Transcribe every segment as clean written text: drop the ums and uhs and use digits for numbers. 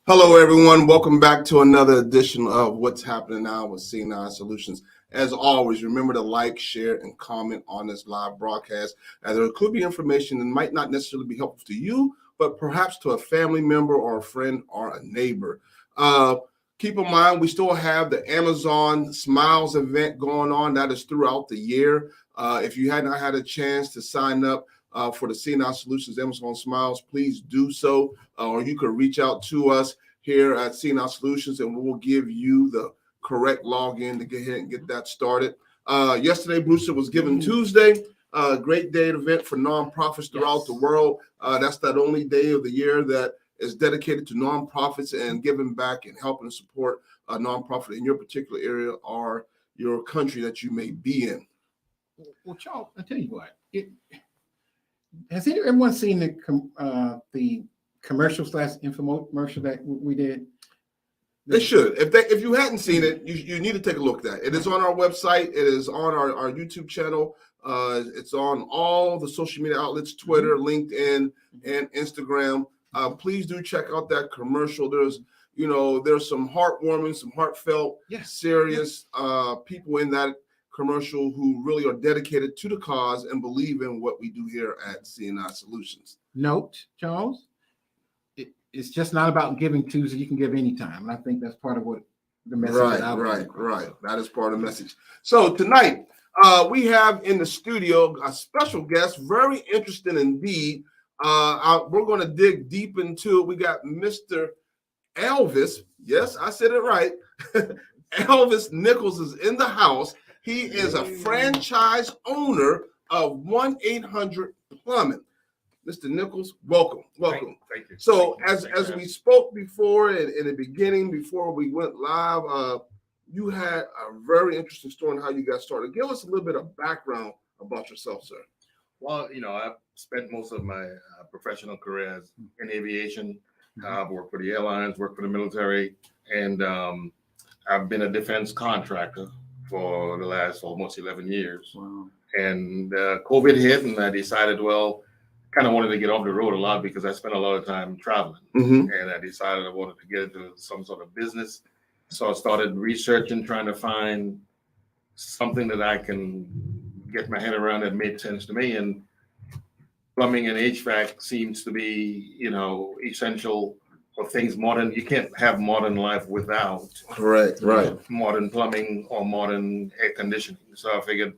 Hello, everyone. Welcome back to another edition of What's Happening Now with C9 Solutions. As always, remember to like, share, and comment on this live broadcast, as there could be information that might not necessarily be helpful to you, but perhaps to a family member or a friend or a neighbor. Keep in mind, we still have the Amazon Smiles event going on. That is throughout the year. If you had not had a chance to sign up for the C9 Solutions Amazon Smiles, please do so. Or you could reach out to us here at C9 Solutions, and we will give you the correct login to get ahead and get that started. Yesterday, Brewster was Giving Tuesday. Great day event for nonprofits throughout the world. That's that only day of the year that is dedicated to nonprofits and giving back and helping support a nonprofit in your particular area or your country that you may be in. Well, Charles, I tell you what, has everyone seen the commercial / infomercial that we did? They should. If you hadn't seen it, you need to take a look at that. It is on our website. It is on our YouTube channel. It's on all the social media outlets, Twitter, LinkedIn, and Instagram. Please do check out that commercial. There's some heartwarming, some heartfelt, serious people in that commercial who really are dedicated to the cause and believe in what we do here at CNI Solutions. Note, Charles, it's just not about Giving Tuesday. You can give anytime, and I think that's part of what the message. Right. That is part of the message. So tonight, we have in the studio a special guest, very interesting indeed. We're going to dig deep into it. We got Mr. Elvis. Yes, I said it right. Elvis Nichols is in the house. He is a franchise owner of 1-800-Plumbing. Mr. Nichols, welcome. Thank you. So as we spoke before in the beginning, before we went live, you had a very interesting story on how you got started. Give us a little bit of background about yourself, sir. Well, I've spent most of my professional career in aviation. I've worked for the airlines, worked for the military, and I've been a defense contractor for the last almost 11 years. Wow. And COVID hit, and I decided, kind of wanted to get off the road a lot because I spent a lot of time traveling. And I decided I wanted to get into some sort of business. So I started researching, trying to find something that I can get my head around that made sense to me. And plumbing and HVAC seems to be, essential for things modern. You can't have modern life without modern plumbing or modern air conditioning. So I figured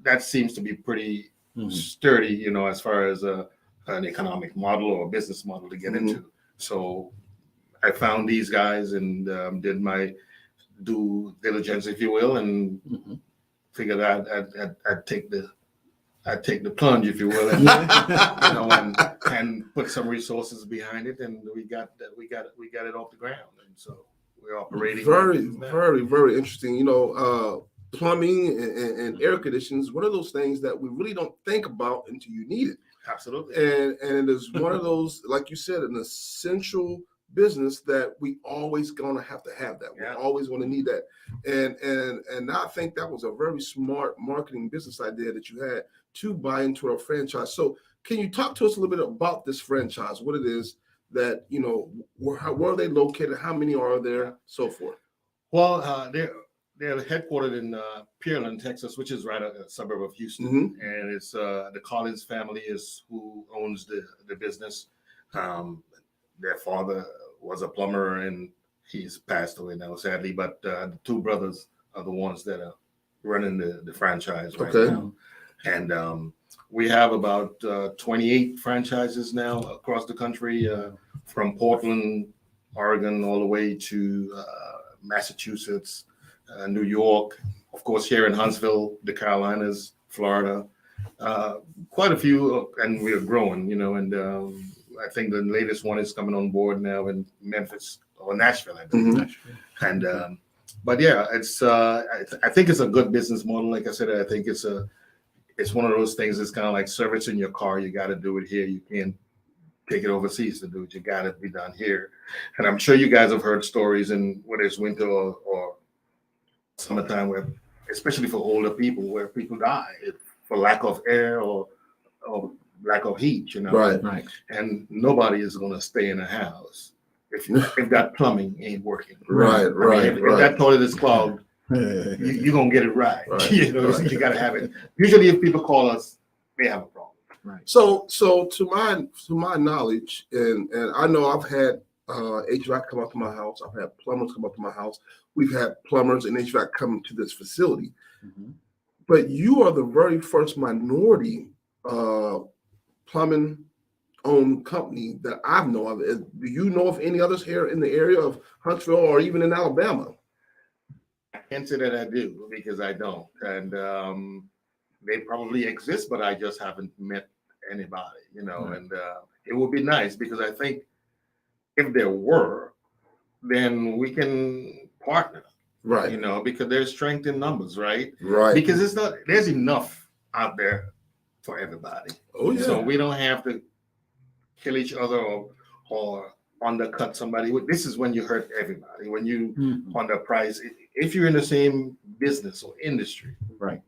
that seems to be pretty sturdy, as far as an economic model or a business model to get into. So I found these guys and did my due diligence, if you will, and figured I'd take the plunge, if you will, and, and put some resources behind it, and we got it off the ground, and so we're operating. Very interesting. Plumbing and air conditioning is one of those things that we really don't think about until you need it. Absolutely. And it is one of those, like you said, an essential business that we always gonna have to have that. We're always gonna need that. And I think that was a very smart marketing business idea that you had to buy into a franchise. So can you talk to us a little bit about this franchise, what it is that, where are they located, how many are there, so forth? Well, they're headquartered in Pearland, Texas, which is right a suburb of Houston. And it's the Collins family is who owns the business. Their father was a plumber, and he's passed away now, sadly. But the two brothers are the ones that are running the franchise right now. And we have about 28 franchises now across the country, from Portland, Oregon, all the way to Massachusetts, New York, of course, here in Huntsville, the Carolinas, Florida, quite a few, and we're growing, and I think the latest one is coming on board now in Memphis or Nashville, I believe. And but yeah, it's I think it's a good business model. Like I said, I think it's one of those things. It's kind of like servicing your car. You got to do it here. You can't take it overseas to do it. You got to be done here. And I'm sure you guys have heard stories, in whether it's winter or summertime, where, especially for older people, where people die for lack of air or lack of heat, Right. And nobody is going to stay in a house if that plumbing ain't working. Right, right, If right. that toilet is clogged, you're gonna get it right. Right, You gotta have it. Usually, if people call us, they have a problem. Right. So to my knowledge, and I know I've had HVAC come up to my house. I've had plumbers come up to my house. We've had plumbers and HVAC come to this facility. Mhm. But you are the very first minority plumbing owned company that I know of. Do you know of any others here in the area of Huntsville or even in Alabama? I can't say that I do because I don't, and they probably exist, but I just haven't met anybody. Right. And it would be nice because I think if there were, then we can partner. Right. Because there's strength in numbers, right? Right. Because there's enough out there for everybody. Oh yeah. So we don't have to kill each other or undercut somebody. This is when you hurt everybody. When you Mhm. underprice, if you're in the same business or industry, Right.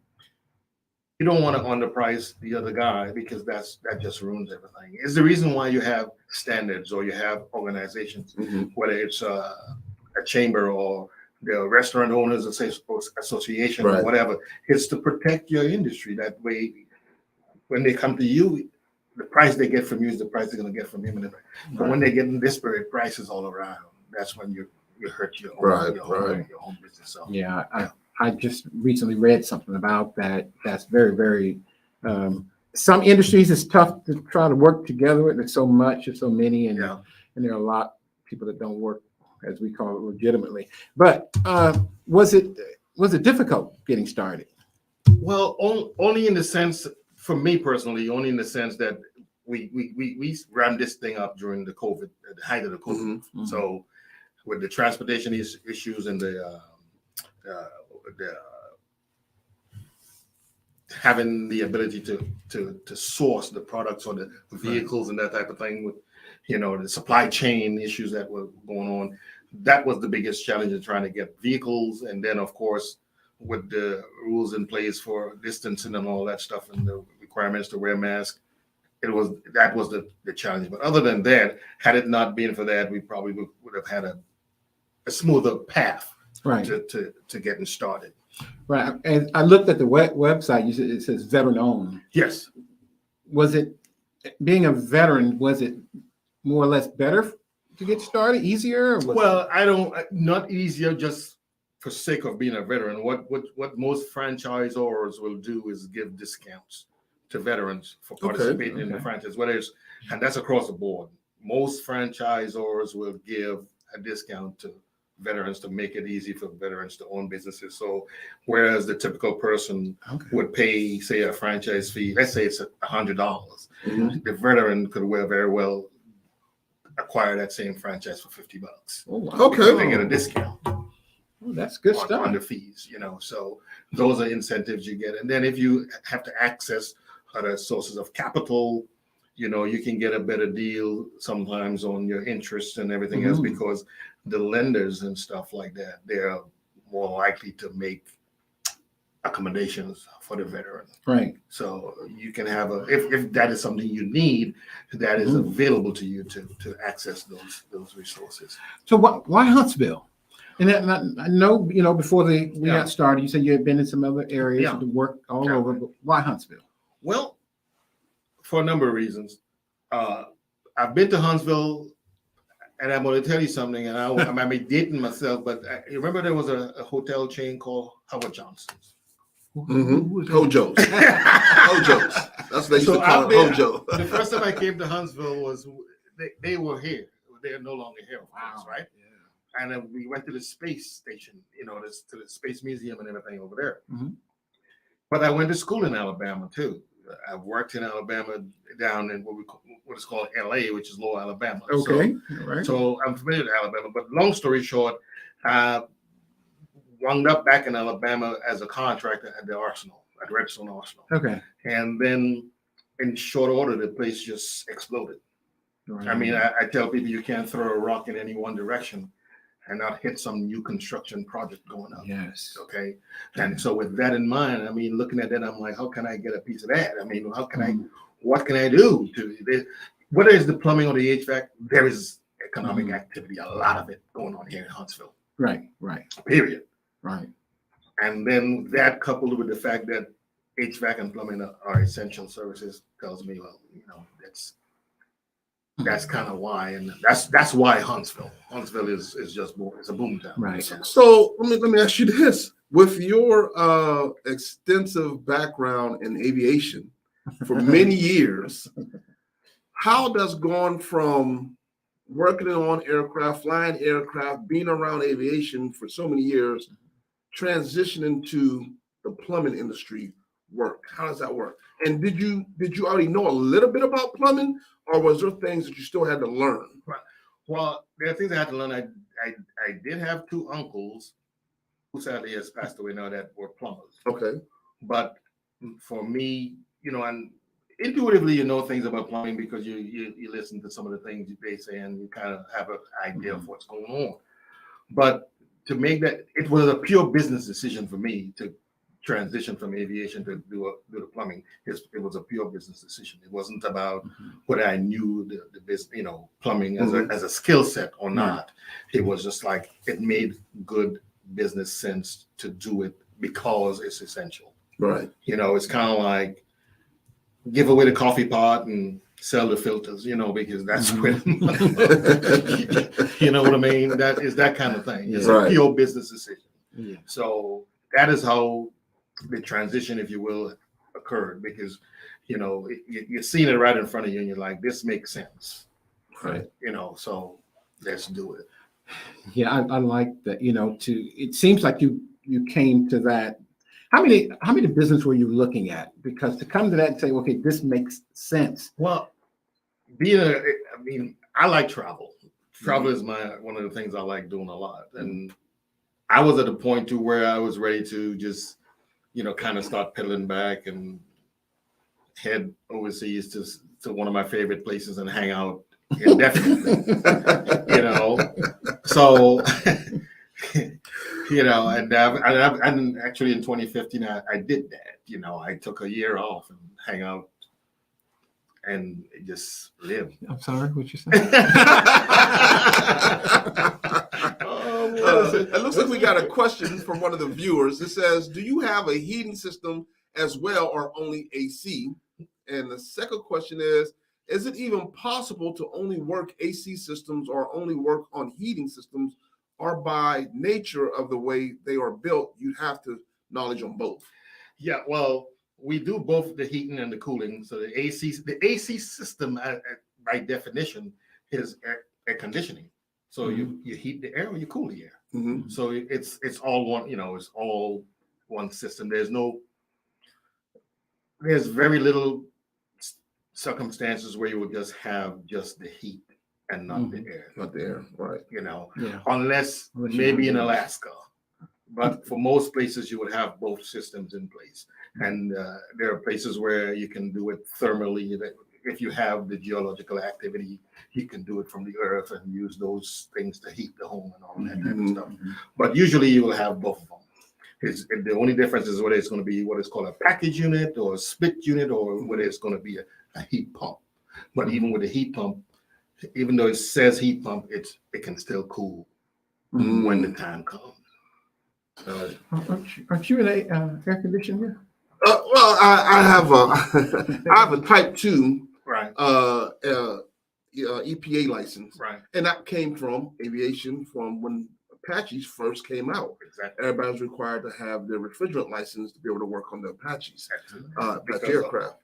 you don't want to underprice the other guy because that just ruins everything. It's the reason why you have standards or you have organizations, Mhm. whether it's a chamber or the restaurant owners association Right. or whatever. It's to protect your industry. That way, when they come to you, the price they get from you is the price they're going to get from him. But when they get in disparate prices all around, that's when you hurt your own, your own business. So, Yeah, I just recently read something about that. That's very, very. Some industries it's tough to try to work together with. There's so much, there's so many, and there are a lot of people that don't work, as we call it, legitimately. But was it difficult getting started? Well, only in the sense, for me personally, only in the sense that we ran this thing up during the COVID, at the height of the COVID. Mm-hmm. So with the transportation issues and the having the ability to source the products or the vehicles and that type of thing, with the supply chain issues that were going on, that was the biggest challenge in trying to get vehicles, and then of course with the rules in place for distancing and all that stuff and the requirements to wear masks, that was the challenge. But other than that, had it not been for that, we probably would have had a smoother path to getting started. Right. And I looked at the website. You said it says veteran owned. Yes. Was it, being a veteran, was it more or less better to get started, easier? Well, not easier just for sake of being a veteran. What most franchisors will do is give discounts to veterans for participating in the franchise, and that's across the board. Most franchisors will give a discount to veterans to make it easy for veterans to own businesses. So whereas the typical person would pay, say, a franchise fee, let's say it's $100, the veteran could very well acquire that same franchise for $50. Oh, wow. Okay, they get a discount. Oh, that's good stuff. On the fees, so those are incentives you get. And then if you have to access other sources of capital, you can get a better deal sometimes on your interest and everything else, because the lenders and stuff like that, they're more likely to make accommodations for the veteran. Right. So you can have if that is something you need, that is available to you to access those resources. So why Huntsville? And I know, before we got started, you said you had been in some other areas to work all over, but why Huntsville? Well, for a number of reasons. I've been to Huntsville, and I'm going to tell you something, and I might be dating myself, but you remember there was a hotel chain called Howard Johnson's. Hojo's. Hojo's. That's what they used to call it, Hojo. The first time I came to Huntsville was they were here. They are no longer here, of course, right? Yeah. And then we went to the space station, to the Space Museum and everything over there. But I went to school in Alabama too. I've worked in Alabama down in what is called LA, which is Lower Alabama. Okay. So I'm familiar with Alabama. But long story short, wound up back in Alabama as a contractor at the Arsenal, at Redstone Arsenal. Okay. And then in short order, the place just exploded. Right. I mean, I tell people you can't throw a rock in any one direction and not hit some new construction project going up. Yes. Okay. And so with that in mind, I mean, looking at that, I'm like, how can I get a piece of that? I mean, what can I do to whether it's the plumbing or the HVAC, there is economic activity, a lot of it going on here in Huntsville. Right. Period. Right. And then that coupled with the fact that HVAC and plumbing are essential services tells me, well, that's kind of why, and that's why Huntsville is just it's a boom town. Right. So let me ask you this: with your extensive background in aviation for many years, how does going from working on aircraft, flying aircraft, being around aviation for so many years, transitioning to the plumbing industry work? How does that work? And did you already know a little bit about plumbing, or was there things that you still had to learn? Right. Well, there are things I had to learn. I did have two uncles who sadly has passed away now that were plumbers. Okay. But for me, and intuitively, things about plumbing because you listen to some of the things they say and you kind of have an idea of what's going on. But to make that, it was a pure business decision for me to transition from aviation to do the plumbing. It was a pure business decision. It wasn't about whether I knew the business, plumbing as a skill set or not. It was just like it made good business sense to do it because it's essential. Right. It's kind of like give away the coffee pot and sell the filters, because that's when you know what I mean. That is that kind of thing. It's a pure business decision. Yeah. So that is how the transition, if you will, occurred because you're seeing it right in front of you and you're like, this makes sense. Right. So let's do it. Yeah, I like that. It seems like you came to that. How many business were you looking at? Because to come to that and say, okay, this makes sense. Well, I like travel. Travel is one of the things I like doing a lot. And I was at a point to where I was ready to just, kind of start pedaling back and head overseas to one of my favorite places and hang out indefinitely. So, and actually in 2015, I did that. I took a year off and hang out and just live. I'm sorry, what you saying? It looks like we got a question from one of the viewers. It says, do you have a heating system as well or only AC? And the second question is it even possible to only work AC systems or only work on heating systems, or by nature of the way they are built, you have to knowledge on both? Yeah, well, we do both the heating and the cooling. So the AC system, by definition, is air conditioning. So you heat the air or you cool the air. Mm-hmm. So it's all one. It's all one system. There's very little circumstances where you would just have just the heat and not the air. Not the air, right? Unless maybe in Alaska. But for most places, you would have both systems in place. And there are places where you can do it thermally. If you have the geological activity, you can do it from the earth and use those things to heat the home and all that type of stuff. But usually you will have both of them. The only difference is whether it's going to be what is called a package unit or a split unit, or whether it's going to be a heat pump. But even with a heat pump, even though it says heat pump, it can still cool when the time comes. Aren't you an air conditioner? Well, I have a Type 2 EPA license, right? And that came from aviation, from when Apaches first came out. Exactly. Everybody was required to have their refrigerant license to be able to work on the Apaches, Apache aircraft.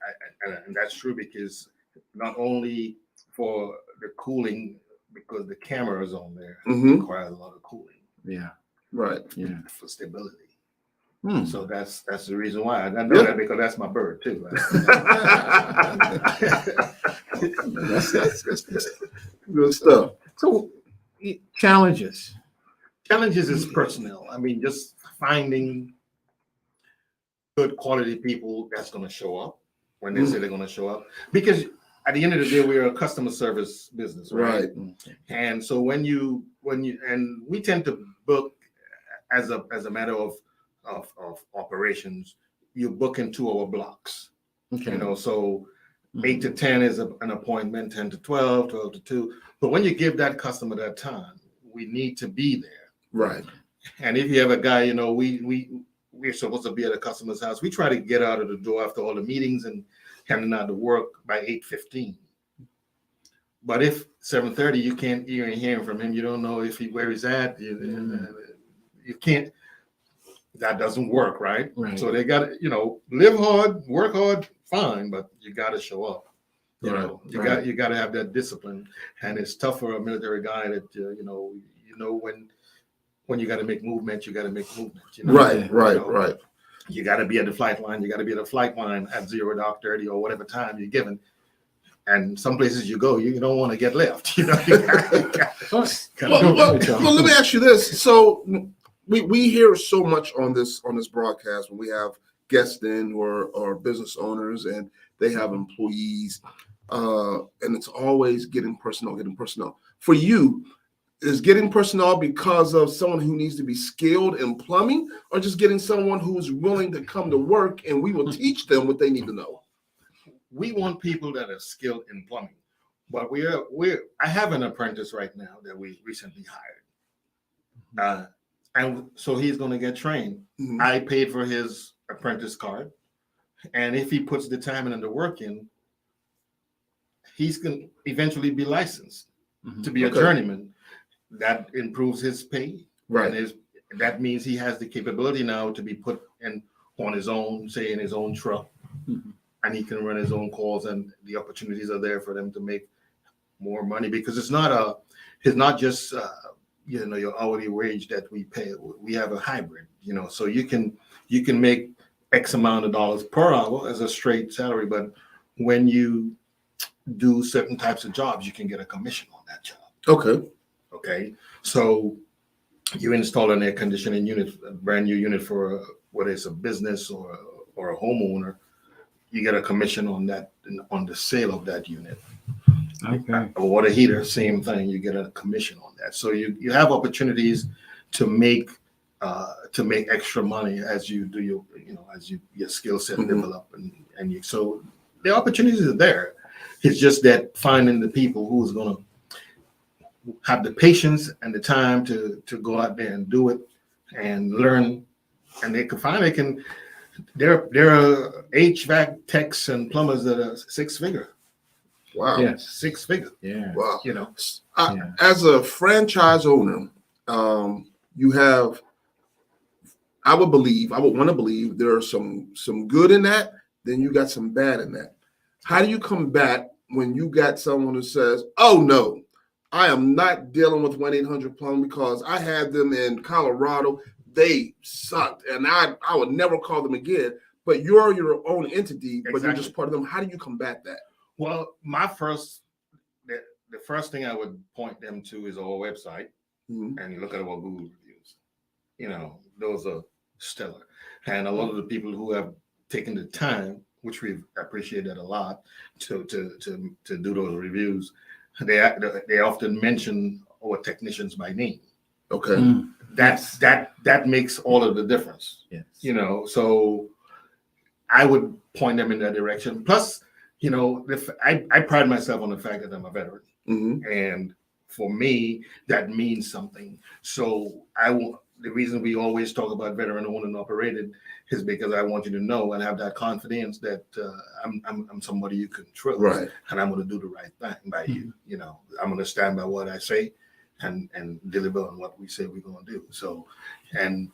And that's true because not only for the cooling, because the cameras on there require a lot of cooling. Yeah. Right. Yeah. For stability. So that's the reason why. I know that because that's my bird too. That's good stuff. So Challanges is personnel. I mean, just finding good quality people that's going to show up when they say they're going to show up. Because at the end of the day, we're a customer service business, right? And so when you and we tend to book as a matter of operations, you book in 2 hour blocks. Okay. So 8 to 10 is an appointment, 10 to 12, 12 to 2. But when you give that customer that time, we need to be there. Right. And if you have a guy, you know, we're supposed to be at a customer's house. We try to get out of the door after all the meetings and handing out the work by 8:15. But if 7:30, you can't even hear from him. You don't know where he's at. You can't. That doesn't work, right? Right. So they got to, you know, live hard, work hard, fine, but you got to show up. You know, you got to have that discipline, and it's tough for a military guy that you know when you got to make movement, you got to make movement. You know? Right. You got to be at the flight line. You got to be at the flight line at 0:30 or whatever time you're given. And some places you go, you don't want to get left. You know. Well, let me ask you this. So we hear so much on this broadcast when we have guests in who are business owners and they have employees, and it's always getting personnel. For you, is getting personnel because of someone who needs to be skilled in plumbing, or just getting someone who's willing to come to work and we will teach them what they need to know? We want people that are skilled in plumbing, but I have an apprentice right now that we recently hired, and so he's going to get trained. Mm-hmm. I paid for his apprentice card, and if he puts the time and the work in, he's going to eventually be licensed to be a journeyman. That improves his pay, right? And that means he has the capability now to be put in on his own, say in his own truck. And he can run his own calls, and the opportunities are there for them to make more money, because it's not just you know, your hourly wage that we pay. We have a hybrid, you know, so you can make X amount of dollars per hour as a straight salary, but when you do certain types of jobs, you can get a commission on that job. Okay, so you install an air conditioning unit, a brand new unit for whether it's a business or a homeowner. You get a commission on that, on the sale of that unit. Okay. A water heater, same thing. You get a commission on that. So you have opportunities to make extra money as you do your skill set develop, and so the opportunities are there. It's just that finding the people who's going to have the patience and the time to go out there and do it and learn, and there are HVAC techs and plumbers that are six-figure. Wow. Yes. Six-figure. Yeah. Wow. You know. As a franchise owner, you have, I would want to believe there are some good in that, then you got some bad in that. How do you combat when you got someone who says, oh no, I am not dealing with 1-800 plumbing because I had them in Colorado. They sucked, and I would never call them again. But you're your own entity, but you're just part of them. How do you combat that? Well, the first thing I would point them to is our website, and look at our Google reviews. You know, those are stellar, and a lot of the people who have taken the time, which we appreciate that a lot, to do those reviews. They often mention our technicians by name. Okay. That makes all of the difference. Yes. You know, so I would point them in that direction. Plus, you know, I pride myself on the fact that I'm a veteran, and for me that means something. So the reason we always talk about veteran owned and operated is because I want you to know and have that confidence that I'm somebody you can trust, right? And I'm going to do the right thing by you. You know, I'm going to stand by what I say and deliver on what we say we're going to do. So, and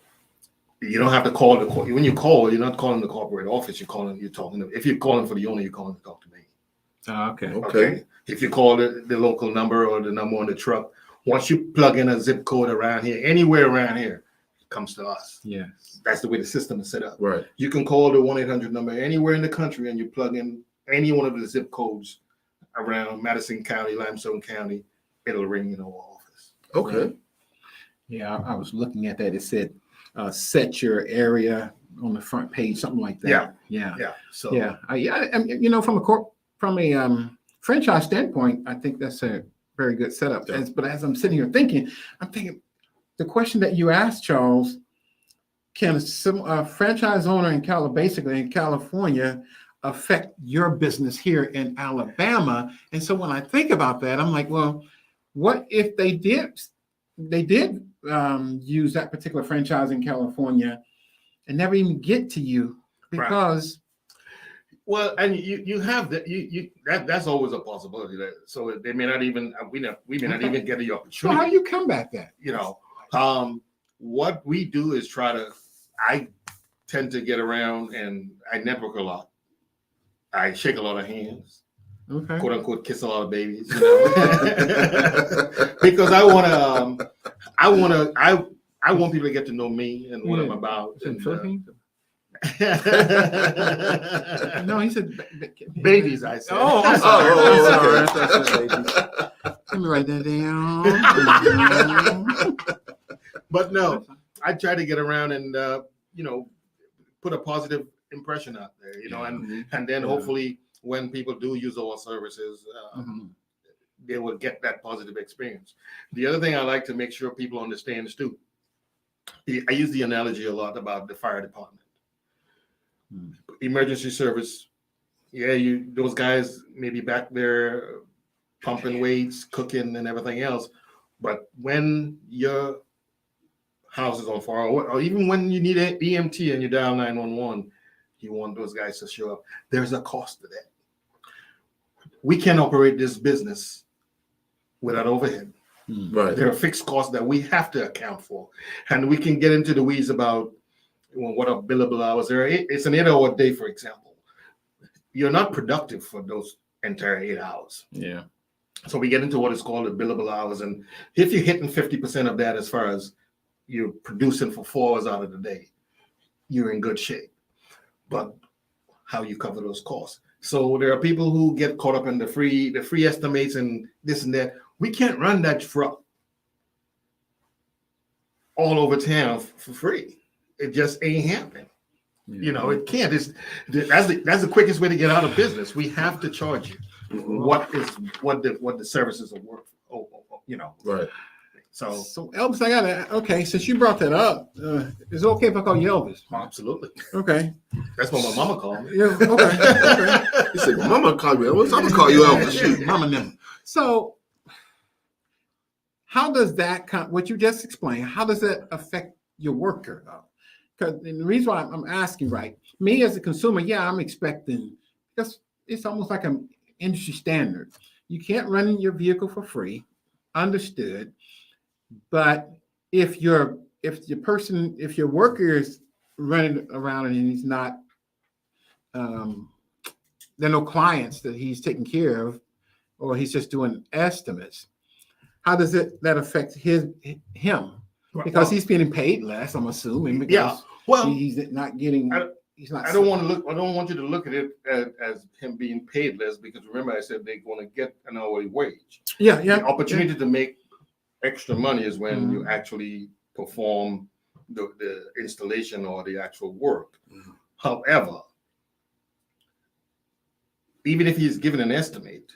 you don't have to call when you call, you're not calling the corporate office. If you're calling for the owner, you're calling to talk to me. Okay. If you call the local number or the number on the truck, once you plug in a zip code around here, anywhere around here, it comes to us. Yes. That's the way the system is set up. Right. You can call the 1-800 number anywhere in the country, and you plug in any one of the zip codes around Madison County, Limestone County, it'll ring in our office. Okay. Right. Yeah, I was looking at that. It said, set your area on the front page, something like that. Yeah. So you know, from a franchise standpoint, I think that's a very good setup. Yeah. But as I'm sitting here thinking, the question that you asked, Charles, can a franchise owner basically in California affect your business here in Alabama? And so when I think about that, I'm like, well, what if they did use that particular franchise in California and never even get to you because well, and you have that that's always a possibility. That so they may not even we may not even get the so opportunity. how do you combat that? You know, what we do is I tend to get around and I network a lot. I shake a lot of hands, Okay. quote unquote, kiss a lot of babies, you know, because I want people to get to know me and what I'm about. In And, Philippines? No, he said babies, I said. Oh, I'm sorry. I'm sorry. I thought you said babies. Let me write that down. But no, I try to get around and put a positive impression out there, and then hopefully when people do use our services, they will get that positive experience. The other thing I like to make sure people understand is too, I use the analogy a lot about the fire department. Emergency service, those guys may be back there pumping weights, cooking and everything else, but when your house is on fire, or even when you need an EMT and you dial 911, you want those guys to show up. There's a cost to that. We can't operate this business without overhead. Right. There are fixed costs that we have to account for, and we can get into the weeds about what are billable hours. It's an 8-hour day, for example. You're not productive for those entire 8 hours. Yeah. So we get into what is called the billable hours, and if you're hitting 50% of that, as far as you're producing for 4 hours out of the day, you're in good shape. But how you cover those costs? So there are people who get caught up in the free estimates and this and that. We can't run that truck all over town for free. It just ain't happening. Yeah. It can't. That's the quickest way to get out of business. We have to charge you what the services are worth. Right. So Elvis, I gotta since you brought that up, is it okay if I call you Elvis? Absolutely. Okay. That's what my mama called me. Yeah. Okay. He said, well, "Mama called me Elvis. I'm gonna call you Elvis." Shoot. Mama never. So, how does that what you just explained? How does that affect your worker though? Because the reason why I'm asking, me as a consumer, I'm expecting because it's almost like an industry standard. You can't run your vehicle for free, understood. But if your worker is running around and he's not, there are no clients that he's taking care of, or he's just doing estimates, how does that affect him? Because he's getting paid less, I'm assuming. Because he's not getting. I don't want you to look at it as him being paid less, because remember I said they're going to get an hourly wage. The opportunity to make extra money is when you actually perform the installation or the actual work. However, even if he's given an estimate,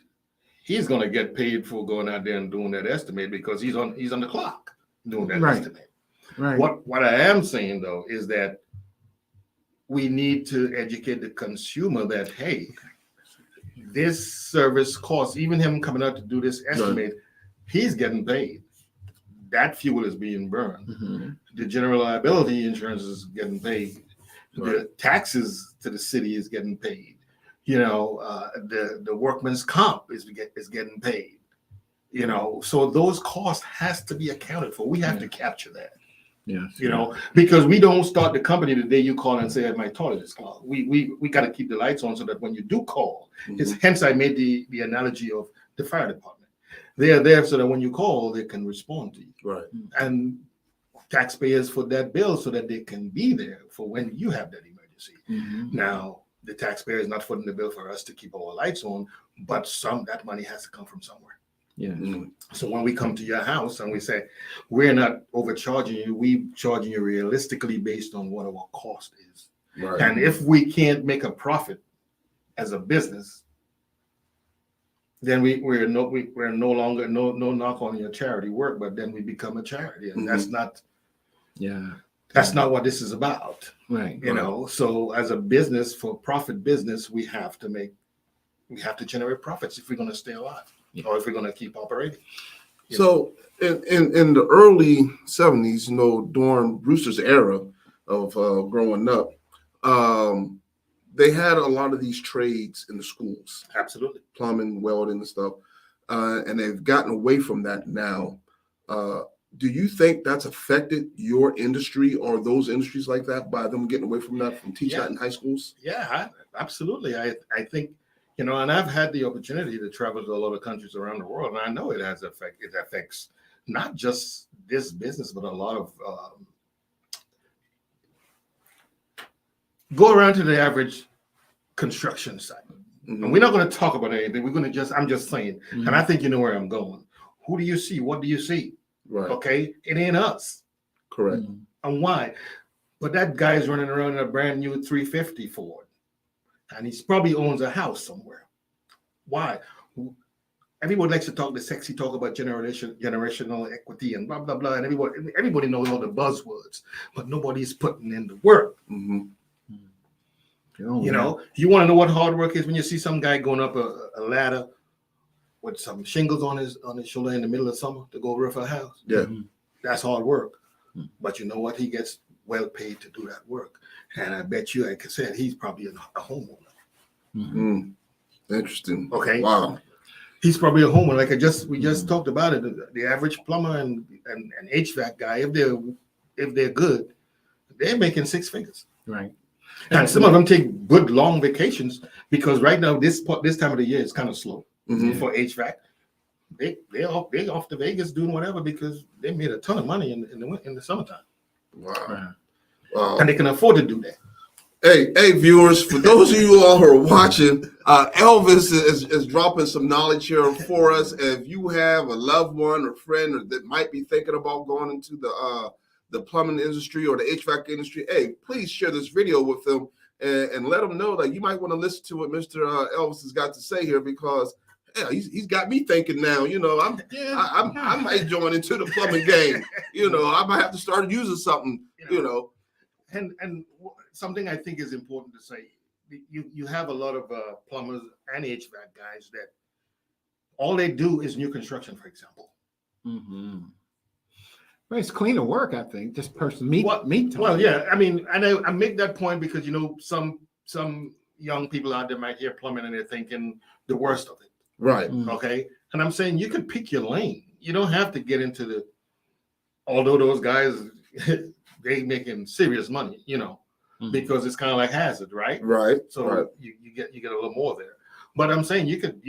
he's going to get paid for going out there and doing that estimate because he's on the clock doing that estimate. Right. What I am saying though is that we need to educate the consumer that, hey, this service costs, even him coming out to do this estimate, he's getting paid. That fuel is being burned. The general liability insurance is getting paid. The taxes to the city is getting paid. The workman's comp is getting paid. So those costs has to be accounted for. We have to capture that. Because we don't start the company the day you call and say, my toilet is clogged. We got to keep the lights on so that when you do call, hence I made the analogy of the fire department. They are there so that when you call, they can respond to you. Right. And taxpayers foot that bill so that they can be there for when you have that emergency. Now, the taxpayer is not footing the bill for us to keep our lights on, but that money has to come from somewhere. So when we come to your house and we say, we're not overcharging you, we charging you realistically based on what our cost is. Right. And if we can't make a profit as a business, then we're no longer no knock on your charity work, but then we become a charity, and that's not That's not what this is about. Right. You know, so as a business, for profit business, we have to generate profits if we're going to stay alive, or if we're going to keep operating. So in the early 70s, you know, during Brewster's era of growing up, they had a lot of these trades in the schools. Absolutely. Plumbing, welding, and stuff. And they've gotten away from that now. Do you think that's affected your industry or those industries like that by them getting away from that, from teaching that in high schools? Yeah, absolutely. I think, you know, and I've had the opportunity to travel to a lot of countries around the world, and I know it affects not just this business, but a lot of go around to the average construction site. Mm-hmm. And we're not going to talk about anything. We're going to I'm just saying, and I think you know where I'm going. Who do you see? What do you see? Right. Okay. It ain't us. Correct. And why? But that guy's running around in a brand new 350 Ford, and he probably owns a house somewhere. Why? Everybody likes to talk the sexy talk about generational equity and blah, blah, blah. And everybody knows all the buzzwords, but nobody's putting in the work. Mm-hmm. You know, you want to know what hard work is when you see some guy going up a ladder with some shingles on his shoulder in the middle of summer to go roof a house. Yeah. That's hard work. But you know what? He gets well paid to do that work. And I bet you, like I said, he's probably a homeowner. Interesting. Okay. Wow. He's probably a homeowner. Like we just talked about it. The average plumber and HVAC guy, if they're good, they're making six figures. Right. And some of them take good long vacations because right now this time of the year is kind of slow for HVAC. They're off to Vegas doing whatever because they made a ton of money in the summertime. Wow. And they can afford to do that. Hey, viewers, for those of you all who are watching, Elvis is dropping some knowledge here for us. If you have a loved one or friend that might be thinking about going into the plumbing industry or the HVAC industry, hey, please share this video with them and let them know that you might want to listen to what Mr. Elvis has got to say here because he's got me thinking now. You know, I might join into the plumbing game. You know, I might have to start using something. You know, and something I think is important to say. You have a lot of plumbers and HVAC guys that all they do is new construction, for example. Well, it's cleaner work, I think. Just personally, me. Well, yeah. I mean, and I make that point because you know some young people out there might hear plumbing and they're thinking the worst of it. Right. Okay. And I'm saying you can pick your lane. You don't have to get into although those guys they making serious money, you know, because it's kind of like hazard, right? Right. So you get a little more there. But I'm saying you could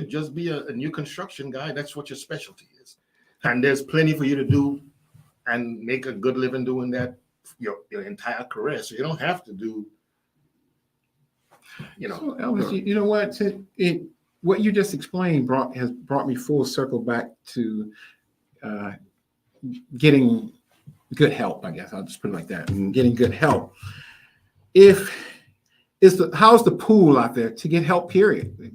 just be a new construction guy. That's what your specialty is. And there's plenty for you to do and make a good living doing that your entire career. So you don't have to do, you know. So Elvis, you know what? What you just explained has brought me full circle back to getting good help. I guess I'll just put it like that. Getting good help. How's the pool out there to get help? Period.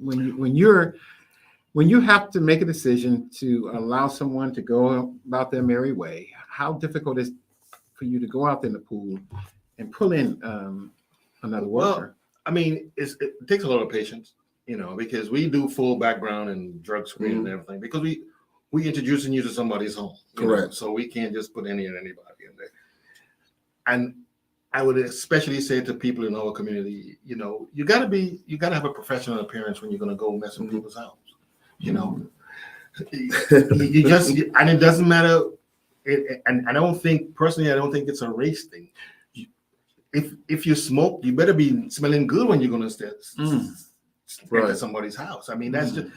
When you have to make a decision to allow someone to go about their merry way, how difficult is it for you to go out there in the pool and pull in another worker? Well, I mean, it takes a lot of patience, you know, because we do full background and drug screen and everything because we introducing you to somebody's home. Correct. So we can't just put anybody in there. And I would especially say to people in our community, you know, you gotta have a professional appearance when you're gonna go mess with people's house. You know, you just, and it doesn't matter. And I don't think it's a race thing. If you smoke, you better be smelling good when you're going to step into somebody's house. I mean, that's just,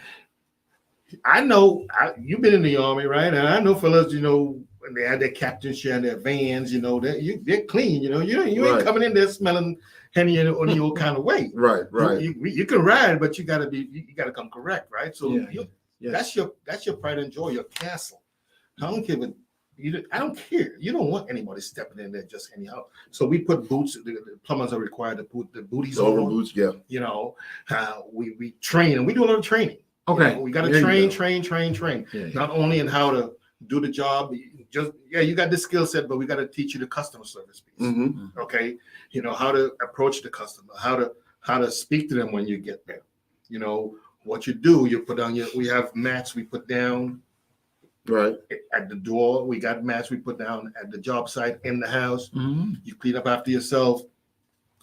I know you've been in the Army, right? And I know fellas, you know, when they had their captainship and their vans, you know, they're clean, you know, you ain't coming in there smelling Henny in any old kind of way. Right. You can ride, but you gotta come correct, right? So that's your pride and joy, your castle. I don't care I don't care. You don't want anybody stepping in there just anyhow. So we put boots. The plumbers are required to put the booties on. Over boots, yeah. You know, we train and we do a lot of training. Okay, you know, we got to train. Yeah. Not only in how to do the job. You got the skill set, but we got to teach you the customer service piece. Mm-hmm. Okay, how to approach the customer, how to speak to them when you get there. What you do, you put on we have mats we put down Right at the door. We got mats we put down at the job site, in the house. Mm-hmm. You clean up after yourself,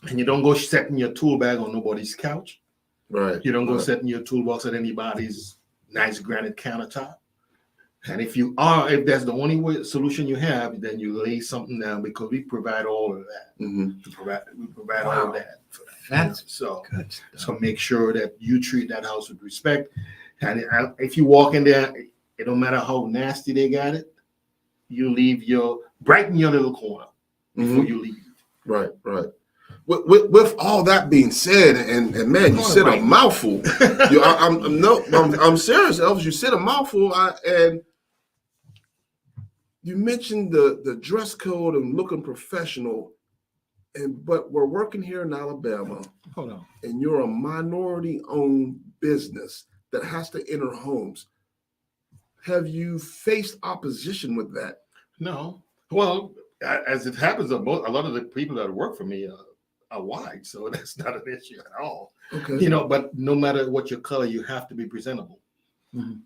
and you don't go setting your tool bag on nobody's couch. Right. You don't go setting your toolbox at anybody's nice granite countertop. And if that's the only solution you have, then you lay something down, because we provide all of that. Mm-hmm. We provide all of that. That's so good. So make sure that you treat that house with respect. And if you walk in there, it don't matter how nasty they got it, you brighten your little corner before you leave. Right. With all that being said, and man, you said a mouthful. I'm serious, Elvis. You said a mouthful, and you mentioned the dress code and looking professional, but we're working here in Alabama. Hold on. And you're a minority-owned business that has to enter homes. Have you faced opposition with that? No. Well, as it happens, a lot of the people that work for me are white, so that's not an issue at all. Okay. But no matter what your color, you have to be presentable. Mm-hmm.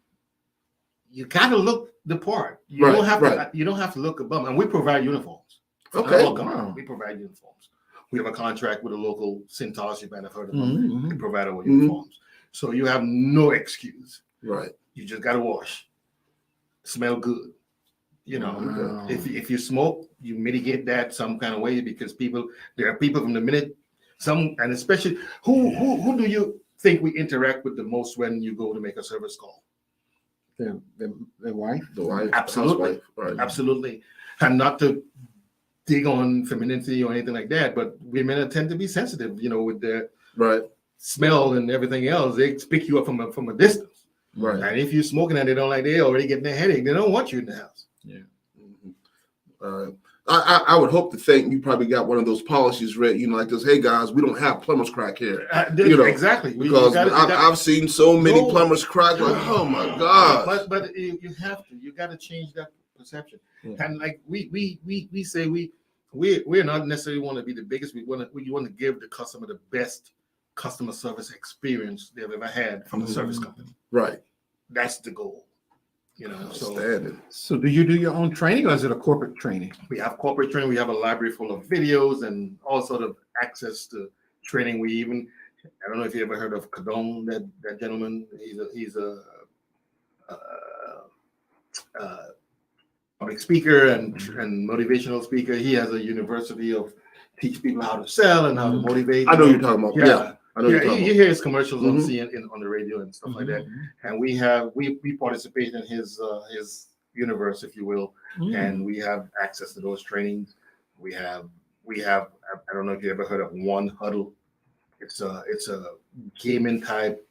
You got to look the part. You don't have to look above. And we provide uniforms. Okay. We provide uniforms. We have a contract with a local Cintas, you might have heard of Mm-hmm. them. They provide our uniforms. So you have no excuse. Right. You just got to wash. Smell good. Wow. If you smoke, you mitigate that some kind of way, because there are people from the minute and especially who do you think we interact with the most when you go to make a service call? The wife? The wife. Absolutely. Right. Absolutely. And not to dig on femininity or anything like that, but women tend to be sensitive, with their smell and everything else. They pick you up from a distance. Right. And if you're smoking and they already getting a headache, they don't want you in the house. Yeah. Mm-hmm. I would hope to think you probably got one of those policies read, like this. Hey guys, we don't have plumber's crack here. Exactly. Because I've seen so many plumbers crack. Like, oh my God. But you have to. You got to change that perception. Yeah. And like we say we're not necessarily want to be the biggest. We want to give the customer the best customer service experience they've ever had from the service company. Right. That's the goal. So do you do your own training, or is it a corporate training? We have corporate training. We have a library full of videos and all sort of access to training. I don't know if you ever heard of Cadone, that gentleman. He's a public speaker and motivational speaker. He has a university of teach people how to sell and how to motivate. I know you're talking about. Yeah. I know you hear his commercials on on the radio and stuff like that. And we participate in his universe, if you will, and we have access to those trainings. We have I don't know if you ever heard of One Huddle. It's a gaming type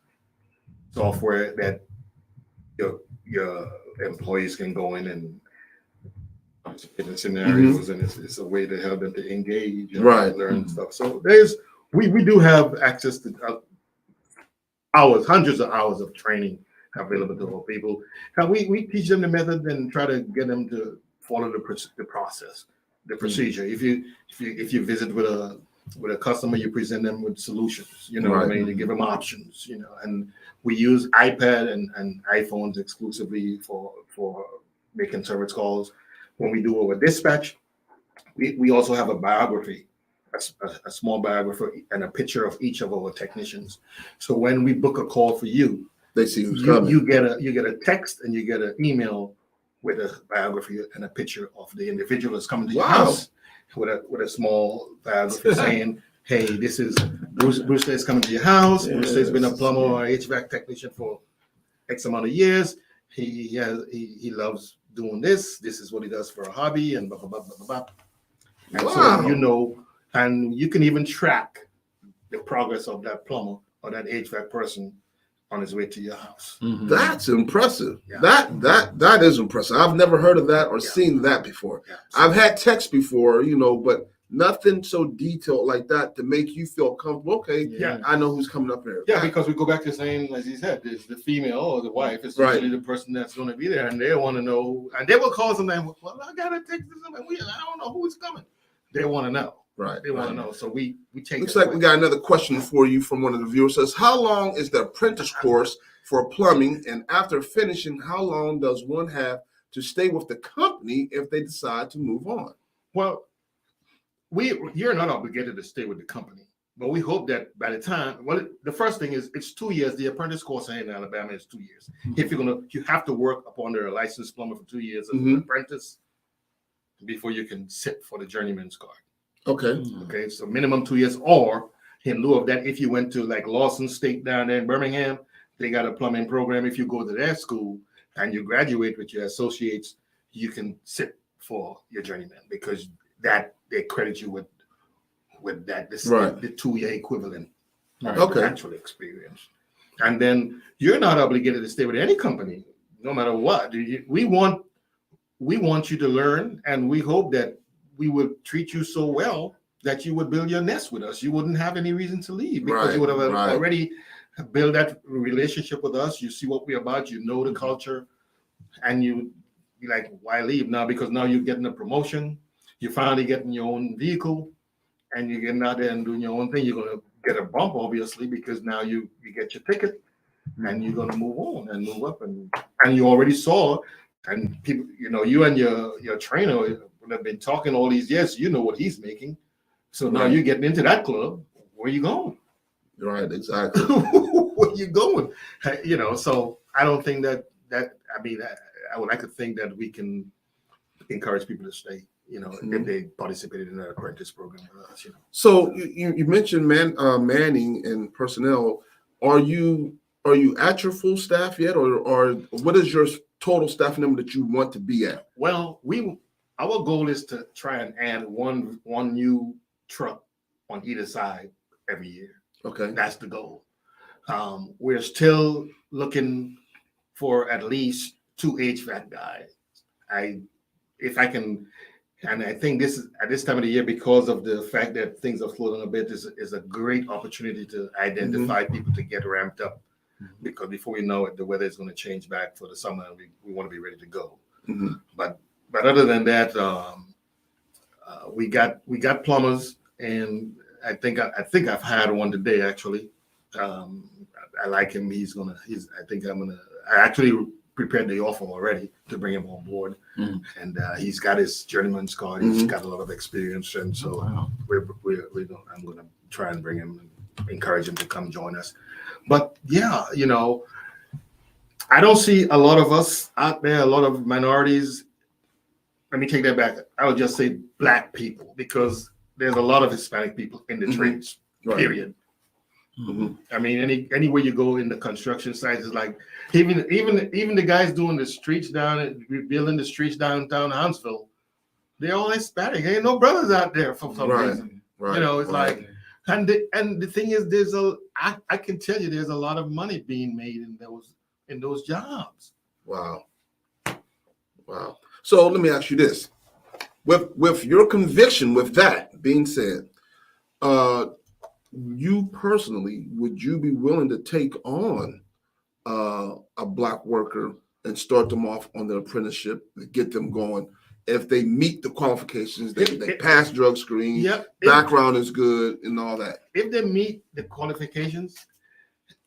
software that your employees can go in and participate in scenarios, and it's a way to help them to engage and learn stuff. So we do have access to hundreds of hours of training available to our people, and we teach them the method and try to get them to follow the process, the procedure. If you visit with a customer, you present them with solutions. You give them options. And we use iPad and iPhones exclusively for making service calls. When we do our dispatch, we also have a biography. A small biography and a picture of each of our technicians. So when we book a call for you, they see who's coming. You get a text and you get an email with a biography and a picture of the individual that's coming to your house with a small biography saying, "Hey, this is Bruce is coming to your house. Yes. Bruce has been a plumber or HVAC technician for X amount of years. He loves doing this. This is what he does for a hobby and blah blah blah blah blah." And so and you can even track the progress of that plumber or that HVAC person on his way to your house. Mm-hmm. That's impressive. Yeah. That is impressive. I've never heard of that or seen that before. Yeah. I've had text before, but nothing so detailed like that to make you feel comfortable. Okay, Yeah. I know who's coming up here. Yeah, because we go back to the same, as he said, is the female or the wife is usually the person that's going to be there, and they want to know, and they will call sometimes. Well, I gotta take this, and I don't know who's coming. They want to know. Right. They want to know. So we take. Looks like we got another question for you from one of the viewers. Says, how long is the apprentice course for plumbing, and after finishing, how long does one have to stay with the company if they decide to move on? Well, you're not obligated to stay with the company, but we hope that by the time, the first thing is it's 2 years. The apprentice course in Alabama is 2 years. If you have to work up under a licensed plumber for 2 years as an apprentice before you can sit for the journeyman's card. Okay. So minimum 2 years, or in lieu of that, if you went to like Lawson State down there in Birmingham, they got a plumbing program. If you go to that school and you graduate with your associates, you can sit for your journeyman, because that they credit you with that the 2 year equivalent of actual experience. And then you're not obligated to stay with any company, no matter what. We want you to learn, and we hope that we would treat you so well that you would build your nest with us. You wouldn't have any reason to leave, because you would have already built that relationship with us. You see what we're about, you know the culture, and you be like, why leave now? Because now you're getting a promotion, you're finally getting your own vehicle, and you're getting out there and doing your own thing. You're going to get a bump, obviously, because now you get your ticket, and you're going to move on and move up. And you already saw, and people, you and your trainer would have been talking all these years. You know what he's making. So now you're getting into that club. Where you going? Right, exactly. Where you going? So I don't think that I would like to think that we can encourage people to stay, if they participated in an apprentice program with us, So you mentioned manning and personnel. Are you at your full staff yet, or what is your total staff number that you want to be at? Well, our goal is to try and add one new truck on either side every year. Okay. That's the goal. We're still looking for at least 2 HVAC guys. If I can, and I think this is at this time of the year, because of the fact that things are floating a bit, is a great opportunity to identify people to get ramped up, because before we know it, the weather is going to change back for the summer, and we want to be ready to go. But other than that, we got plumbers, and I think I've hired one today, actually. I like him. I actually prepared the offer already to bring him on board, and he's got his journeyman's card. He's got a lot of experience, and so I'm going to try and bring him and encourage him to come join us. But yeah, I don't see a lot of us out there, a lot of minorities. Let me take that back. I would just say Black people, because there's a lot of Hispanic people in the trades, period. I mean, anywhere you go in the construction sites, is like even the guys doing the streets rebuilding the streets downtown Huntsville, they're all Hispanic. Ain't no brothers out there for some reason. It's like, and the thing is, I can tell you, there's a lot of money being made in those jobs. Wow. So let me ask you this: with your conviction, with that being said, you personally, would you be willing to take on a Black worker and start them off on their apprenticeship and get them going if they meet the qualifications, they pass drug screen, background is good, and all that? If they meet the qualifications,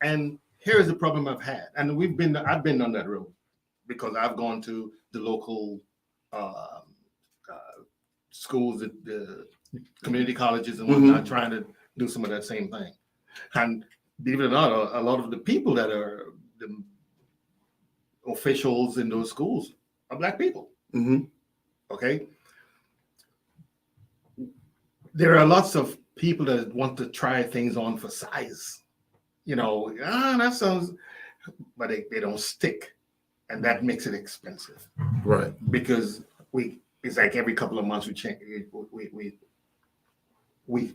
and here is the problem I've had, and I've been on that road, because I've gone to the local schools, the community colleges and whatnot, trying to do some of that same thing. And believe it or not, a lot of the people that are the officials in those schools are Black people. Okay. There are lots of people that want to try things on for size. That sounds, but they don't stick. And that makes it expensive. Right. Because it's like every couple of months we change. We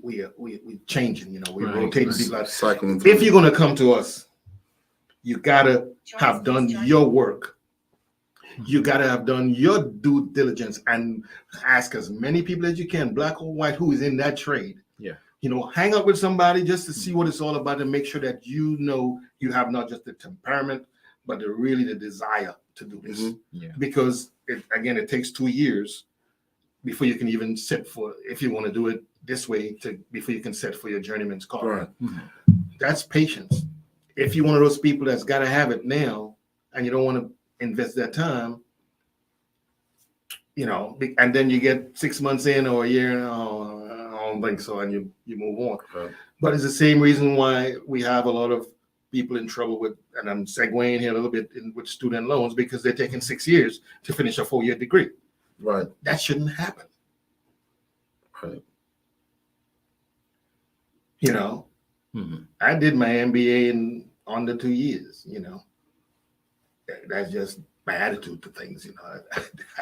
changing, we rotating people out. Cycling. If you're going to come to us, you got to have done your work. You got to have done your due diligence and ask as many people as you can, black or white, who is in that trade. Yeah. Hang out with somebody just to see what it's all about and make sure that you have not just the temperament, but really the desire to do this. Yeah. Because it takes 2 years before you can even sit for, if you want to do it this way, before you can set for your journeyman's card. Right. That's patience. If you're one of those people that's got to have it now and you don't want to invest that time, and then you get 6 months in or a year, and I don't think so, and you move on. Right. But it's the same reason why we have a lot of people in trouble with, and I'm segueing here a little bit with student loans, because they're taking 6 years to finish a 4-year degree. Right. That shouldn't happen. Right. I did my MBA in under 2 years. That's just my attitude to things.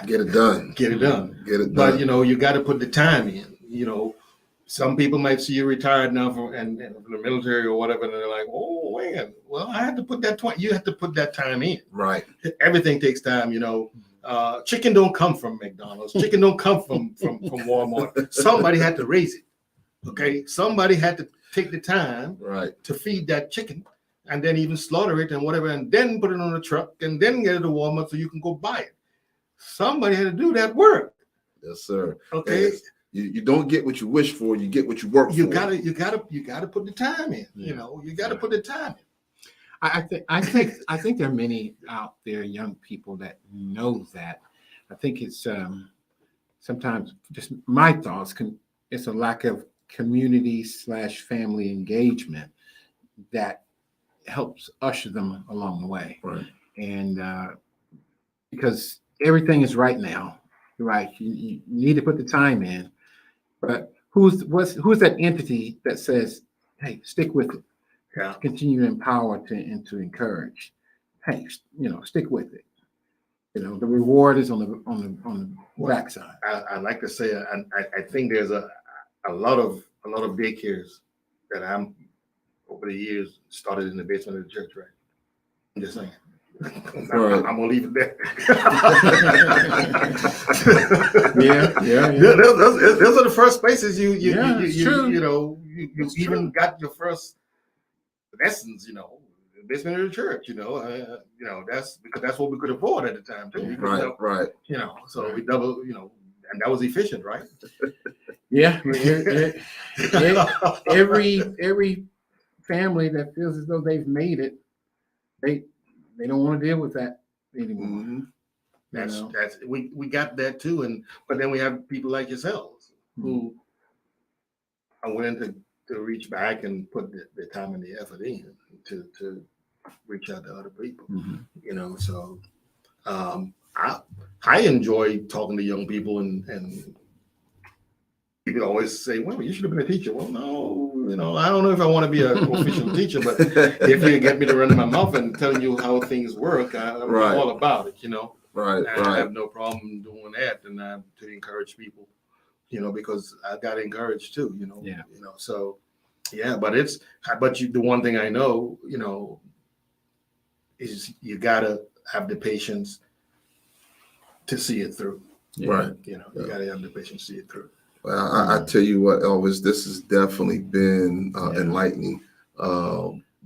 Get it done. Get it done. Get it done. But you got to put the time in. Some people might see you retired now from the military or whatever, and they're like, "Oh man, well, I had to put that You have to put that time in. Right. Everything takes time. Chicken don't come from McDonald's. Chicken don't come from Walmart. Somebody had to raise it. Okay, somebody had to take the time to feed that chicken, and then even slaughter it and whatever, and then put it on a truck, and then get it to Walmart so you can go buy it. Somebody had to do that work. Yes, sir. Okay. Yes. You don't get what you wish for. You get what you work for. You gotta put the time in. You gotta put the time in. I think there are many out there, young people, that know that. I think it's sometimes just my thoughts. It's a lack of community/family engagement that helps usher them along the way. Right. And because everything is right now, right? You need to put the time in, but who's that entity that says, "Hey, stick with it." Yeah. Continue to empower and to encourage. Hey, stick with it. The reward is on the backside. I like to say, I think there's a lot of daycares that I'm over the years started in the basement of the church. Right. I'm just saying. Right. I'm gonna leave it there. Yeah. Those are the first places you It's even true. got your first lessons. The basement of the church. That's because that's what we could afford at the time too. Right. So we double. And that was efficient, right? Yeah. Every family that feels as though they've made it, they don't want to deal with that anymore. That's we got that too, but then we have people like yourselves who are willing to reach back and put the time and the effort in to reach out to other people. So I enjoy talking to young people, and people always say, "Well, you should have been a teacher." Well, no, I don't know if I want to be an official teacher, but if you get me to run my mouth and telling you how things work, I'm all about it. Right. I have no problem doing that, and to encourage people, because I got encouraged too. So yeah, but the one thing I know, is you gotta have the patience to see it through. Right. You gotta have the patience to see it through. Well, I tell you what, Elvis, this has definitely been enlightening.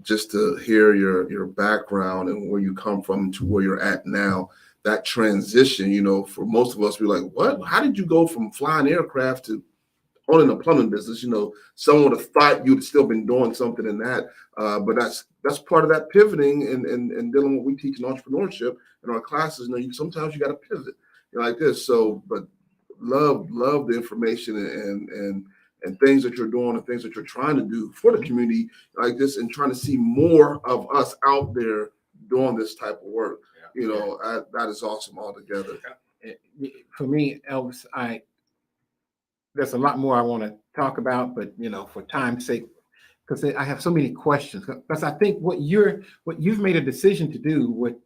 Just to hear your background and where you come from to where you're at now. That transition, for most of us, we're like, what? How did you go from flying aircraft to owning a plumbing business? Someone would have thought you'd still been doing something in that. But that's part of that pivoting and dealing with what we teach in entrepreneurship in our classes. Sometimes you got to pivot like this. So, but love the information and things that you're doing and things that you're trying to do for the community like this, and trying to see more of us out there doing this type of work. That is awesome altogether. For me, Elvis, there's a lot more I want to talk about, but for time's sake, because I have so many questions. Because I think what you've made a decision to do with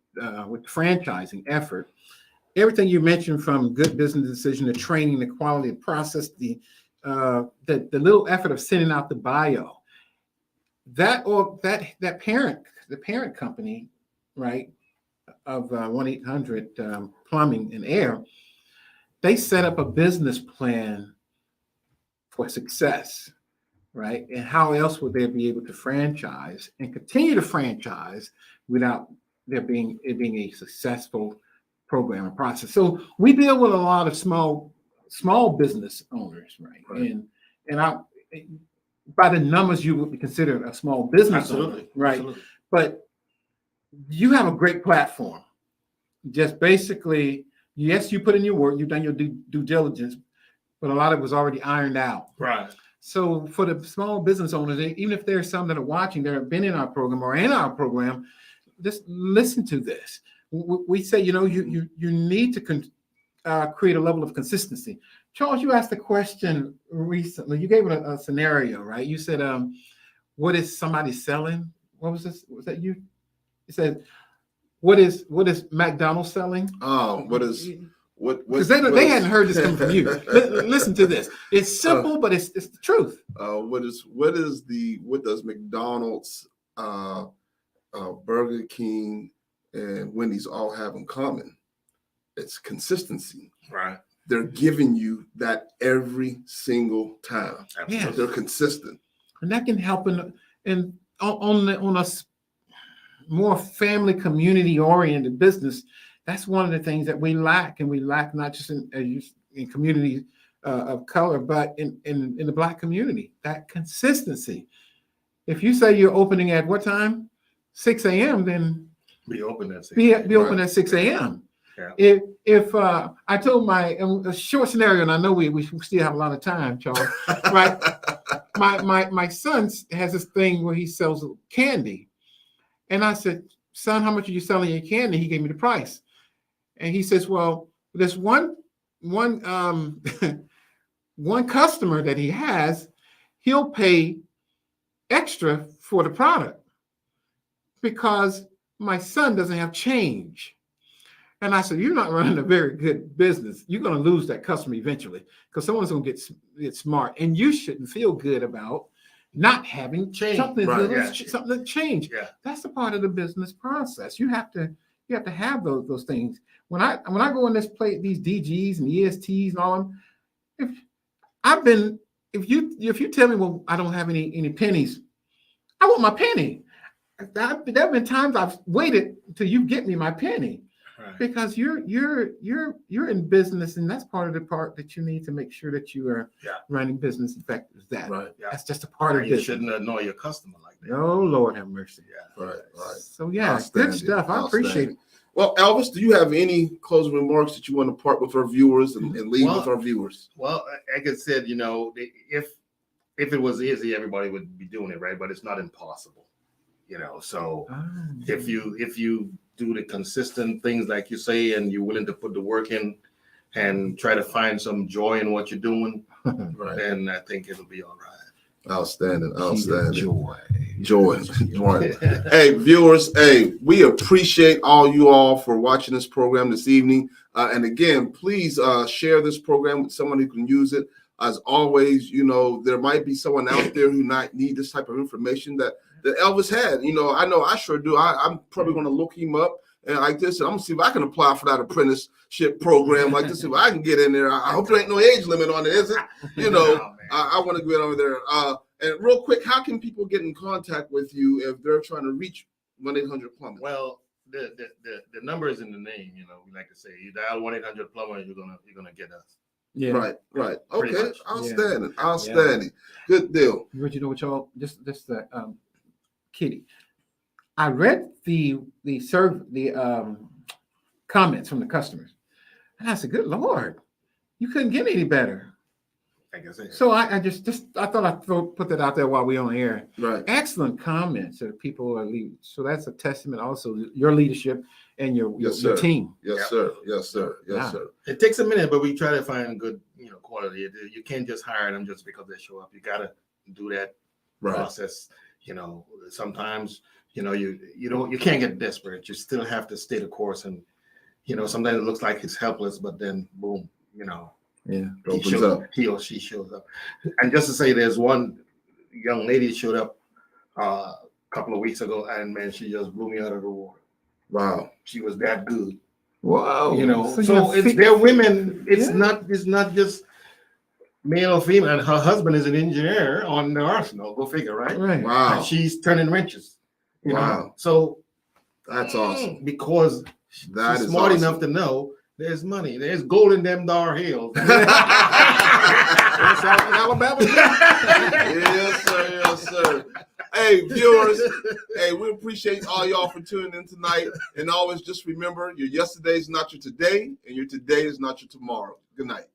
franchising effort, everything you mentioned, from good business decision to training, the quality of process, the little effort of sending out the bio, the parent company, right, of 1-800 plumbing and air, they set up a business plan for success, right? And how else would they be able to franchise and continue to franchise without there being a successful program and process? So we deal with a lot of small business owners, right? And I, by the numbers, you would be considered a small business owner, right? Absolutely. But you have a great platform. Just basically, yes, you put in your work, you've done your due diligence, but a lot of it was already ironed out. Right. So for the small business owners, even if there's some that are watching that have been in our program or in our program, just listen to this. We say, you need to create a level of consistency. Charles, you asked a question recently. You gave it a scenario, right? You said, what is somebody selling? What was this? Was that you? You said, what is McDonald's selling? Oh, what? Because they hadn't heard this coming from you. Listen to this. It's simple, but it's the truth. What does McDonald's, Burger King, and Wendy's all have in common? It's consistency. Right. They're giving you that every single time. Yes. They're consistent, and that can help on a more family community oriented business. That's one of the things that we lack, and we lack not just in communities of color, but in the Black community. That consistency. If you say you're opening at what time? 6 a.m., then be open at 6. Be open at 6 a.m. Yeah. If I told a short scenario, and I know we still have a lot of time, Charles, right? my son has this thing where he sells candy, and I said, "Son, how much are you selling your candy?" He gave me the price, and he says, "Well, there's one customer that he has, he'll pay extra for the product because my son doesn't have change." And I said, "You're not running a very good business. You're going to lose that customer eventually because someone's going to get smart, and you shouldn't feel good about not having change. Something that change. Yeah. That's a part of the business process. You have to have those things. When I go in these DGs and ESTs and all them, if you tell me, well, I don't have any pennies, I want my penny. There have been times I've waited until you get me my penny. Right. Because you're in business, and that's part of the part that you need to make sure that you are running business effective. That's just a part of it. You shouldn't annoy your customer like that. Oh, Lord have mercy. Yeah. Right. So good stuff. I appreciate it. Well, Elvis, do you have any closing remarks that you want to part with our viewers and leave with our viewers? Well, like I said, if it was easy, everybody would be doing it, right? But it's not impossible. So if you do the consistent things like you say, and you're willing to put the work in and try to find some joy in what you're doing, then I think it'll be all right. Outstanding. Joy. Hey, viewers, we appreciate you all for watching this program this evening. And again, please share this program with someone who can use it. As always, there might be someone out there who might need this type of information that Elvis had. I know I sure do. I'm probably going to look him up and like this, and I'm going to see if I can apply for that apprenticeship program like this, if I can get in there. I hope there ain't no age limit on it, is it? I want to get over there. And real quick, how can people get in contact with you if they're trying to reach 1-800-PLUMBER? Well, the number is in the name. We like to say, you dial 1-800-PLUMBER, you're gonna get us. Yeah. Right. Okay. Outstanding. Yeah. Good deal. But you know what, y'all? Just Kitty. I read the comments from the customers, and I said, "Good Lord, you couldn't get any better." Like I said. So I thought I'd put that out there while we're on air. Right. Excellent comments that people are leaving. So that's a testament also to your leadership and your team. Yes, sir. It takes a minute, but we try to find good, quality. You can't just hire them just because they show up. You got to do that process. Sometimes, you can't get desperate. You still have to stay the course, and sometimes it looks like it's helpless, but then boom, he or she shows up. And just to say, there's one young lady showed up a couple of weeks ago, and man, she just blew me out of the water. Wow. She was that good. Whoa. You know, you so have they're women. It's Yeah. not just male or female. And her husband is an engineer on the arsenal. Go figure, right? Right. Wow. And she's turning wrenches. You know? Wow. So That's awesome. because That she's is smart awesome. enough to know there's money. There's gold in them dar hills. That's out in Alabama. Yes, sir. Yes, sir. Hey, viewers. Hey, we appreciate all y'all for tuning in tonight. And always just remember, your yesterday is not your today, and your today is not your tomorrow. Good night.